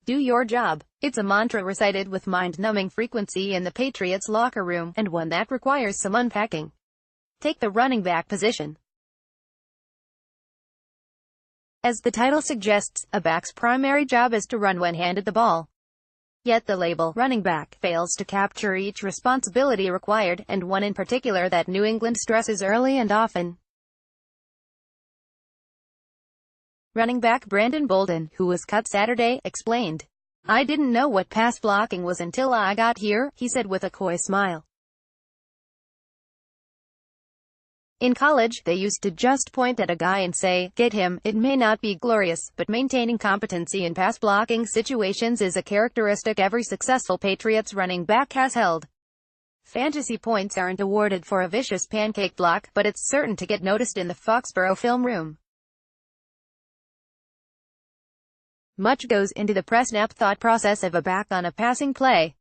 Do your job. It's a mantra recited with mind-numbing frequency in the Patriots locker room, and one that requires some unpacking. Take the running back position. As the title suggests, a back's primary job is to run when handed the ball. Yet the label, running back, fails to capture each responsibility required, and one in particular that New England stresses early and often. Running back Brandon Bolden, who was cut Saturday, explained, "I didn't know what pass blocking was until I got here," he said with a coy smile. In college, they used to just point at a guy and say, "Get him." It may not be glorious, but maintaining competency in pass-blocking situations is a characteristic every successful Patriots running back has held. Fantasy points aren't awarded for a vicious pancake block, but it's certain to get noticed in the Foxborough film room. Much goes into the pre-snap thought process of a back on a passing play.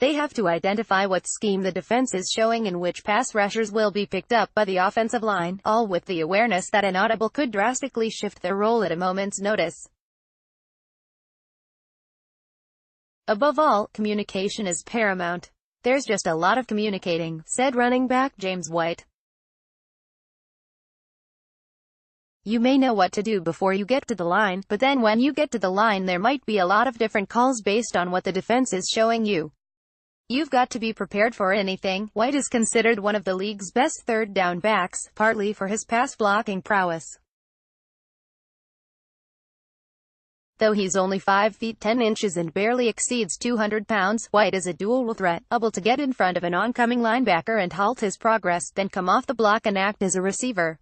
They have to identify what scheme the defense is showing and which pass rushers will be picked up by the offensive line, all with the awareness that an audible could drastically shift their role at a moment's notice. Above all, communication is paramount. "There's just a lot of communicating," said running back James White. "You may know what to do before you get to the line, but then when you get to the line there might be a lot of different calls based on what the defense is showing you. You've got to be prepared for anything." White is considered one of the league's best third down backs, partly for his pass-blocking prowess. Though he's only 5 feet 10 inches and barely exceeds 200 pounds, White is a dual threat, able to get in front of an oncoming linebacker and halt his progress, then come off the block and act as a receiver.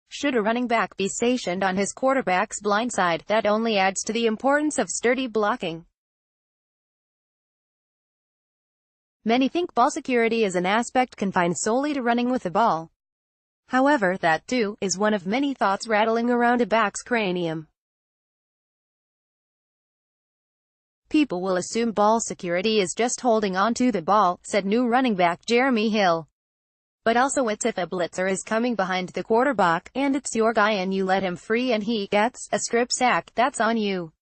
Should a running back be stationed on his quarterback's blind side, that only adds to the importance of sturdy blocking. Many think ball security is an aspect confined solely to running with the ball. However, that, too, is one of many thoughts rattling around a back's cranium. "People will assume ball security is just holding on to the ball," said new running back Jeremy Hill. "But also it's if a blitzer is coming behind the quarterback, and it's your guy and you let him free and he gets a strip sack, that's on you.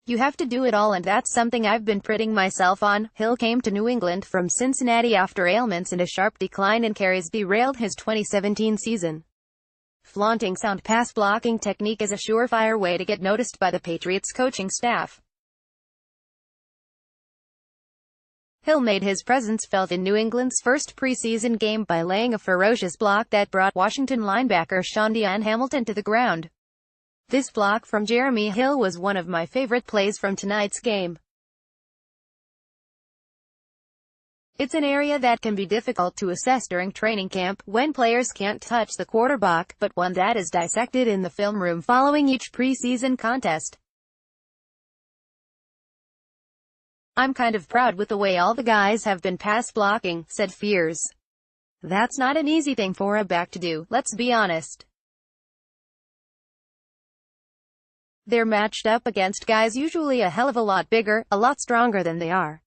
You have to do it all, and that's something I've been priding myself on." Hill came to New England from Cincinnati after ailments and a sharp decline in carries derailed his 2017 season. Flaunting sound pass-blocking technique is a surefire way to get noticed by the Patriots coaching staff. Hill made his presence felt in New England's first preseason game by laying a ferocious block that brought Washington linebacker Shondian Hamilton to the ground. "This block from Jeremy Hill was one of my favorite plays from tonight's game. It's an area that can be difficult to assess during training camp, when players can't touch the quarterback, but one that is dissected in the film room following each preseason contest. I'm kind of proud with the way all the guys have been pass blocking," said Fears. "That's not an easy thing for a back to do, let's be honest. They're matched up against guys usually a hell of a lot bigger, a lot stronger than they are.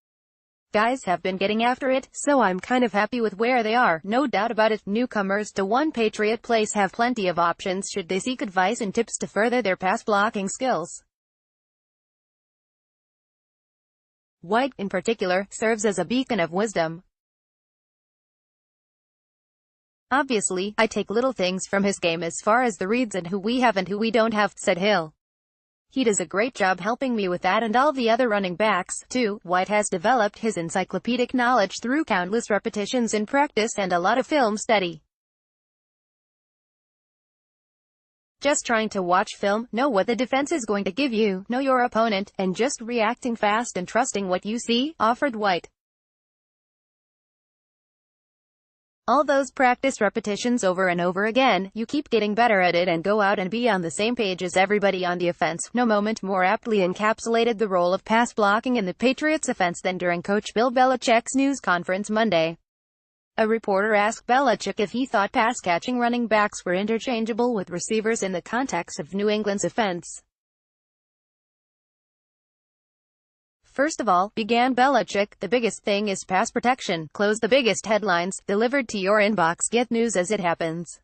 Guys have been getting after it, so I'm kind of happy with where they are, no doubt about it." Newcomers to One Patriot Place have plenty of options should they seek advice and tips to further their pass-blocking skills. White, in particular, serves as a beacon of wisdom. "Obviously, I take little things from his game as far as the reads and who we have and who we don't have," said Hill. "He does a great job helping me with that and all the other running backs, too." White has developed his encyclopedic knowledge through countless repetitions in practice and a lot of film study. Just trying to watch film, know what the defense is going to give you, know your opponent, and just reacting fast and trusting what you see," offered White. "All those practice repetitions over and over again, you keep getting better at it and go out and be on the same page as everybody on the offense." No moment more aptly encapsulated the role of pass blocking in the Patriots offense than during Coach Bill Belichick's news conference Monday. A reporter asked Belichick if he thought pass-catching running backs were interchangeable with receivers in the context of New England's offense. "First of all," began Belichick, "the biggest thing is pass protection. Close the biggest headlines, delivered to your inbox. Get news as it happens.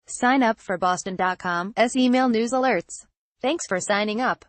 Sign up for Boston.com's email news alerts. Thanks for signing up.